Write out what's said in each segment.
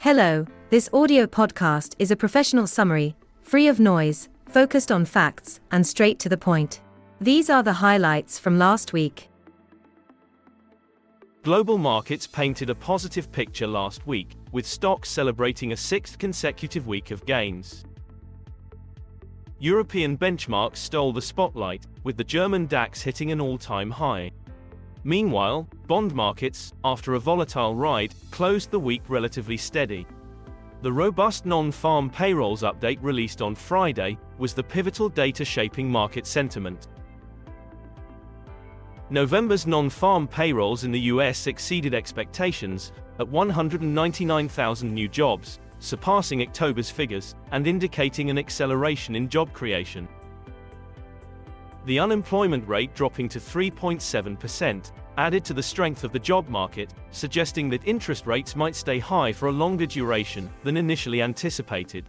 Hello, this audio podcast is a professional summary, free of noise, focused on facts, and straight to the point. These are the highlights from last week. Global markets painted a positive picture last week, with stocks celebrating a sixth consecutive week of gains. European benchmarks stole the spotlight, with the German DAX hitting an all-time high. Meanwhile, bond markets, after a volatile ride, closed the week relatively steady. The robust non-farm payrolls update released on Friday was the pivotal data shaping market sentiment. November's non-farm payrolls in the US exceeded expectations, at 199,000 new jobs, surpassing October's figures, and indicating an acceleration in job creation. The unemployment rate dropping to 3.7% added to the strength of the job market, suggesting that interest rates might stay high for a longer duration than initially anticipated.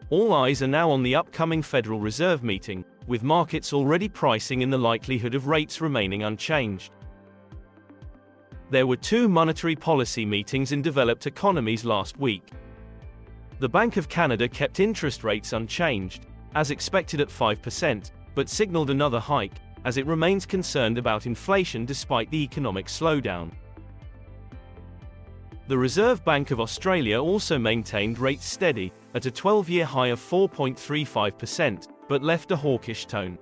All eyes are now on the upcoming Federal Reserve meeting, with markets already pricing in the likelihood of rates remaining unchanged. There were two monetary policy meetings in developed economies last week. The Bank of Canada kept interest rates unchanged, as expected at 5%, but signaled another hike, as it remains concerned about inflation despite the economic slowdown. The Reserve Bank of Australia also maintained rates steady, at a 12-year high of 4.35%, but left a hawkish tone.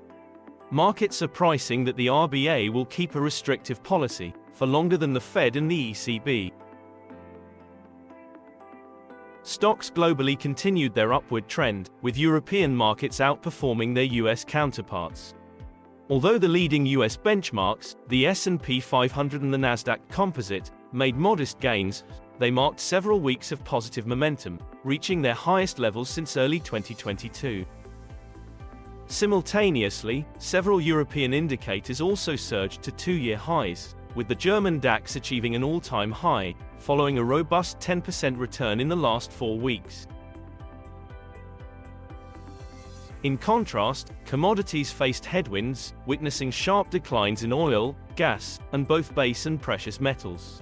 Markets are pricing that the RBA will keep a restrictive policy for longer than the Fed and the ECB. Stocks globally continued their upward trend, with European markets outperforming their US counterparts. Although the leading US benchmarks, the S&P 500 and the Nasdaq Composite, made modest gains, they marked several weeks of positive momentum, reaching their highest levels since early 2022. Simultaneously, several European indicators also surged to two-year highs, with the German DAX achieving an all-time high, following a robust 10% return in the last 4 weeks. In contrast, commodities faced headwinds, witnessing sharp declines in oil, gas, and both base and precious metals.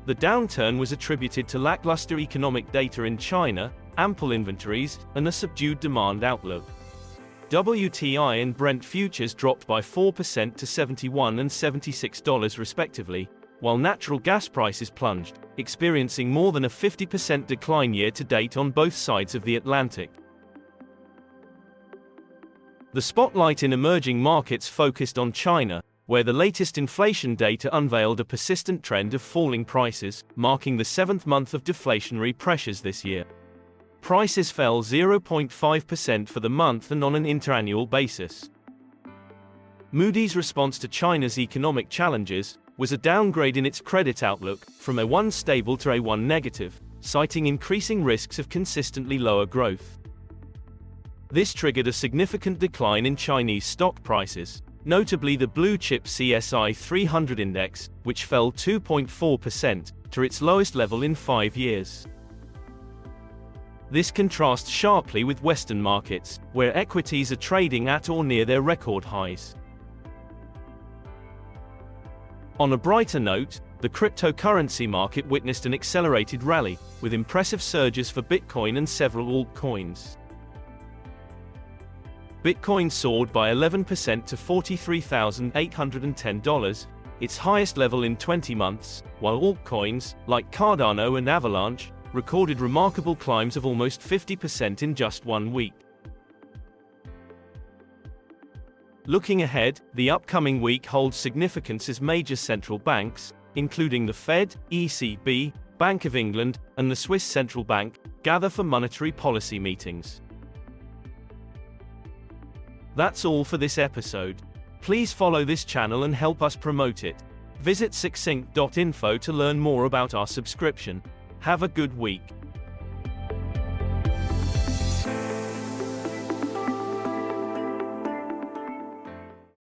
The downturn was attributed to lackluster economic data in China, ample inventories, and a subdued demand outlook. WTI and Brent futures dropped by 4% to $71 and $76 respectively, while natural gas prices plunged, experiencing more than a 50% decline year-to-date on both sides of the Atlantic. The spotlight in emerging markets focused on China, where the latest inflation data unveiled a persistent trend of falling prices, marking the 7th month of deflationary pressures this year. Prices fell 0.5% for the month and on an interannual basis. Moody's response to China's economic challenges was a downgrade in its credit outlook, from a 1 stable to a 1 negative, citing increasing risks of consistently lower growth. This triggered a significant decline in Chinese stock prices, notably the blue-chip CSI 300 index, which fell 2.4% to its lowest level in 5 years. This contrasts sharply with Western markets, where equities are trading at or near their record highs. On a brighter note, the cryptocurrency market witnessed an accelerated rally, with impressive surges for Bitcoin and several altcoins. Bitcoin soared by 11% to $43,810, its highest level in 20 months, while altcoins, like Cardano and Avalanche, recorded remarkable climbs of almost 50% in just 1 week. Looking ahead, the upcoming week holds significance as major central banks, including the Fed, ECB, Bank of England, and the Swiss Central Bank, gather for monetary policy meetings. That's all for this episode. Please follow this channel and help us promote it. Visit succinct.info to learn more about our subscription. Have a good week.